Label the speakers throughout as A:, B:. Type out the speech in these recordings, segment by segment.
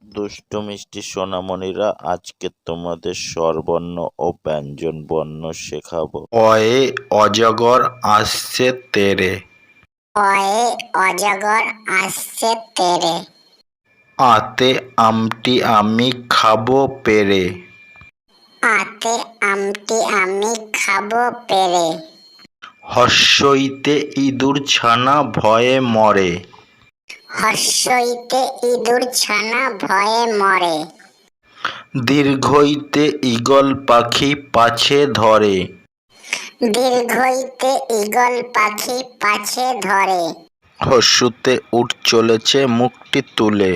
A: দুষ্টু মিষ্টি সোনামণিরা, আজকে তোমাদের স্বরবর্ণ ও ব্যঞ্জনবর্ণ শেখাবো।
B: অয়ে অজগর আসছে তেরে।
C: অয়ে অজগর আসছে তেরে।
B: আতে আমটি আমি খাবো পেরে।
C: আতে আমটি আমি খাবো পেরে।
B: হর্ষইতে ইঁদুর ছানা ভয়ে মরে।
C: হর্ষইতে ইঁদুর ছানা ভয়ে মরে।
B: দীর্ঘইতে ঈগল পাখি পাছে ধরে।
C: দীর্ঘইতে ঈগল পাখি পাছে ধরে।
B: হর্ষুতে উঠ চলেছে মুখটি তুলে।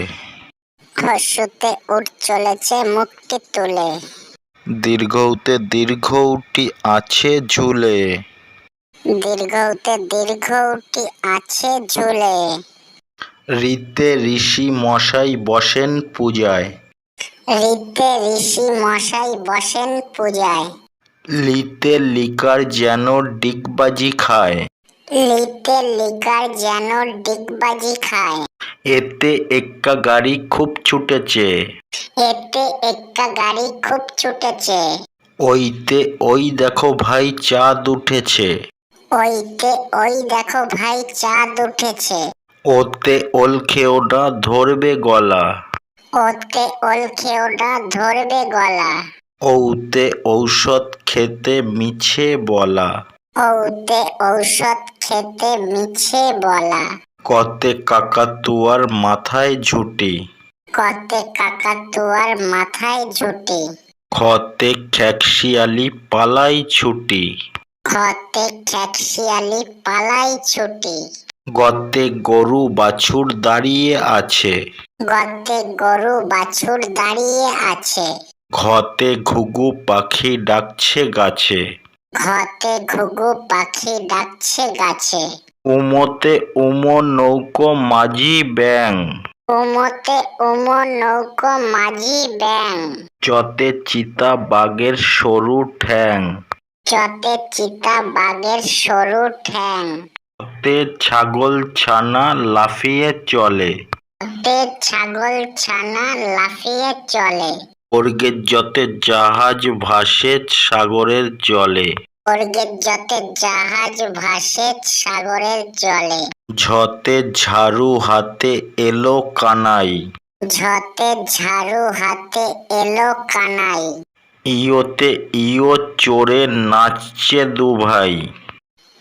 C: হর্ষুতে উঠ চলেছে মুখটি তুলে।
B: দীর্ঘউতে দীর্ঘউটি আছে ঝুলে।
C: দীর্ঘউতে দীর্ঘউটি আছে ঝুলে।
B: ঋতে ঋষি মশাই বসেন পূজায়।
C: ঋতে ঋষি মশাই বসেন পূজায়।
B: লিতে লিকার যেন ডিগবাজি খায়।
C: লিতে লিকার যেন ডিগবাজি খায়।
B: এতে এক্কা গাড়ি খুব ছুটেছে।
C: এতে একটা গাড়ি খুব ছুটেছে।
B: ওইতে ওই দেখো ভাই চাঁদ উঠেছে।
C: ওইতে ওই দেখো ভাই চাঁদ উঠেছে।
B: ওতে ওল খেওটা ধরবে গলা।
C: ওতে ওল খেওটা ধরবে গলা।
B: ওতে ঔষধ খেতে মিছে বলা।
C: ওতে ঔষধ খেতে মিছে বলা।
B: কতে কাকাতুয়ার মাথায় ঝুঁটি।
C: কতে কাকাতুয়ার মাথায় ঝুঁটি।
B: খতে খ্যাকশিয়ালি পালাই ছুটি।
C: খতে খ্যাকশিয়ালি পালাই ছুটি।
B: গতে গরু বাছুর দাঁড়িয়ে আছে।
C: গর্তে গরু বাছুর দাঁড়িয়ে আছে।
B: ঘতে ঘুঘু পাখি ডাকছে গাছে।
C: ঘতে ঘুঘু পাখি ডাকছে গাছে।
B: উমতে উমো নৌকো মাঝি ব্যাং।
C: উমতে উমো নৌকো মাঝি ব্যাং।
B: চতে চিতা বাঘের সরু ঠ্যাং।
C: চতে চিতা বাঘের সরু ঠ্যাং।
B: তে ছাগল ছানা লাফিয়ে চলে।
C: তে ছাগল ছানা লাফিয়ে চলে।
B: বর্গের যতে জাহাজ ভাসে সাগরের জলে।
C: বর্গের যতে জাহাজ ভাসে সাগরের জলে।
B: ঝতে ঝাড়ু হাতে এলো কানাই।
C: ঝতে ঝাড়ু হাতে এলো কানাই।
B: ইয়োতে ইয়ো চড়ে নাচছে দুভাই।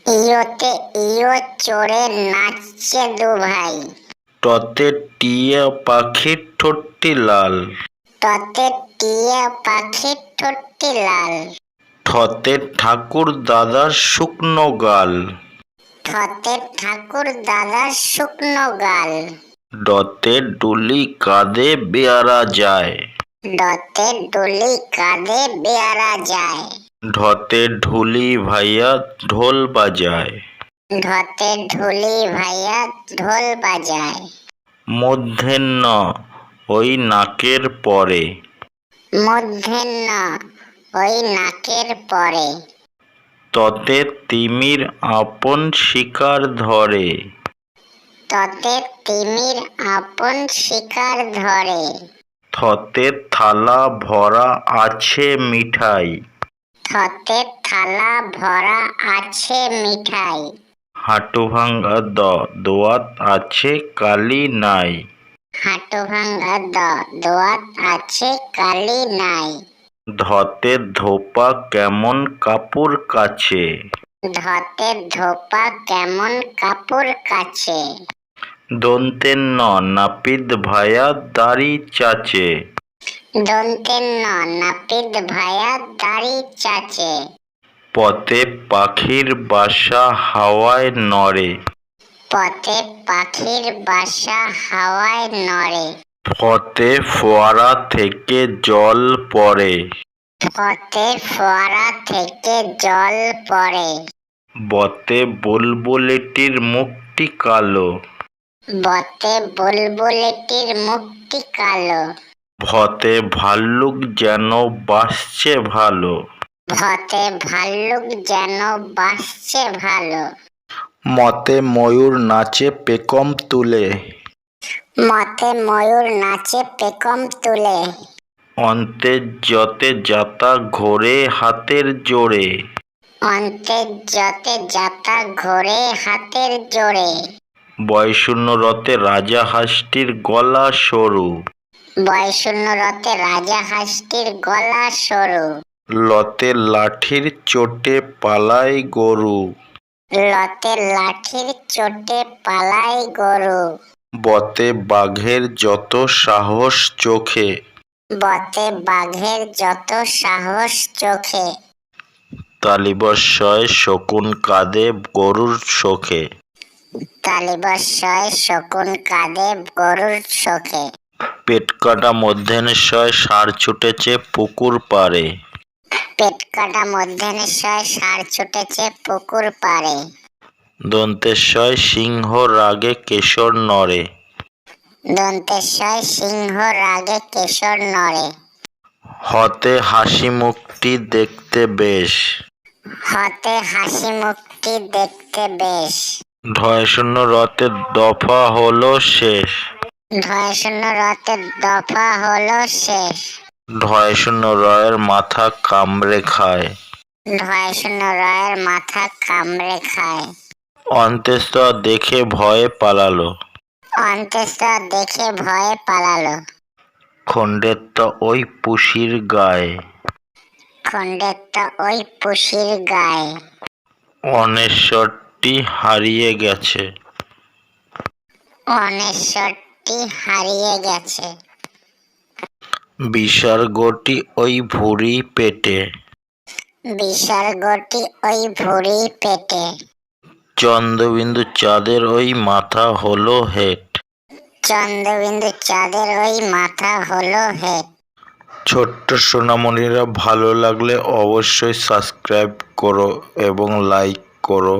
C: ইয়োতে ইয়ো চড়ে নাচছে দুভাই।
B: টতে টিয়া পাখির ঠোঁটটি লাল।
C: টতে টিয়া পাখির ঠোঁটটি লাল।
B: ঠতে ঠাকুর দাদার শুকনো গাল।
C: ঠতে ঠাকুর দাদার শুকনো গাল।
B: ডতে ডুলি কাঁধে বেয়ারা যায়।
C: ডতে ডুলি কাঁধে বেয়ারা যায়।
B: ঢতে ঢুলি ভাইয়া ঢোল বাজায়।
C: ঢতে ঢুলি ভাইয়া ঢোল বাজায়।
B: মধ্যাহ্ন ওই নাকের পরে।
C: মধ্যাহ্ন ওই নাকের পরে।
B: ততে তিমির আপন শিকার ধরে।
C: ততে তিমির আপন শিকার ধরে।
B: থতে থালা ভরা আছে মিঠাই।
C: থতে থালা ভরা আছে মিঠাই।
B: হাঁটু ভাঙ্গা দোয়াত আছে কালি নাই।
C: হাঁটু ভাঙ্গা দোয়াত আছে কালি নাই।
B: ধতে ধোপা কেমন কাপড় কাছে।
C: ধতে ধোপা কেমন কাপড় কাছে।
B: দন্তের নাপিত ভায়া দাড়ি চাচে।
C: দন্তের নাপিত ভায়া দাড়ি চাচে।
B: পথে পাখির বাসা হাওয়ায় নড়ে।
C: পথে পাখির বাসা হাওয়ায় নড়ে।
B: পথে ফোয়ারা থেকে জল পড়ে।
C: পথে ফোয়ারা থেকে জল পড়ে।
B: বতে বুলবুলিটির মুখটি কালো।
C: বতে বুলবুলিটির মুখটি কালো।
B: ভতে ভাল্লুক যেন বাসছে ভালো।
C: ভতে ভাল্লুক যেন বাসছে ভালো।
B: মতে ময়ূর নাচে পেখম তুলে।
C: মতে ময়ূর নাচে পেখম তুলে।
B: অন্তে যতে যাতা ঘোরে হাতের জোরে।
C: অন্তে যতে যাতা ঘোরে হাতের জোরে।
B: বয়শূন্য রথে রাজা হাঁসটির গলা সরু।
C: বয়শূন্য রথে রাজা হাঁসটির গলা সরু।
B: লতে লাঠির চোটে পালায় গরু।
C: লতে লাঠির চোটে পালায় গরু।
B: বতে বাঘের যত সাহস চোখে।
C: বতে বাঘের যত সাহস চোখে।
B: তালিবস্যয় শকুন কাঁদে গরুর শোকে।
C: তালিবস্যয় শকুন কাঁদে গরুর শোকে।
B: পেট কাটা মধ্যাহ্নশয় ষাঁড় ছুটেছে পুকুর পাড়ে।
C: পেট কাটা মধ্যাহ্নশয় ষাঁড় ছুটেছে পুকুর পাড়ে।
B: দন্তেশ্বয় সিংহ রাগে কেশর নড়ে।
C: দন্তেশ্বয় সিংহ রাগে কেশর নড়ে।
B: হতে হাসি মুখটি দেখতে বেশ।
C: হতে হাসি মুখটি দেখতে বেশ।
B: ঢয়শূন্য রথে দফা হলো শেষ।
C: ঢয়শূন্য রথে দফা হলো শেষ।
B: ঢয়শূন্য রয়ের মাথা কামড়ে খায়।
C: ঢয়শূন্য রয়ের মাথা কামড়ে খায়।
B: অন্ত্যেশ্বর দেখে ভয়ে পালালো।
C: অন্ত্যেশ্বর দেখে ভয়ে পালালো।
B: খণ্ডেত্ব ওই পুষির গায়ে।
C: খণ্ডেত্ব ওই পুষির গায়ে।
B: অনেশ্বরটি হারিয়ে গেছে।
C: অনেশ্বরটি হারিয়ে গেছে।
B: বিসর্গটি ওই ভুঁড়ি পেটে।
C: বিসর্গটি ওই ভুঁড়ি পেটে।
B: চন্দ্রবিন্দু চাঁদের ওই মাথা হলো হেট।
C: চন্দ্রবিন্দু চাঁদের ওই মাথা হলো হেট।
B: ছোট্ট সোনামণিরা, ভালো লাগলে অবশ্যই সাবস্ক্রাইব করো এবং লাইক করো।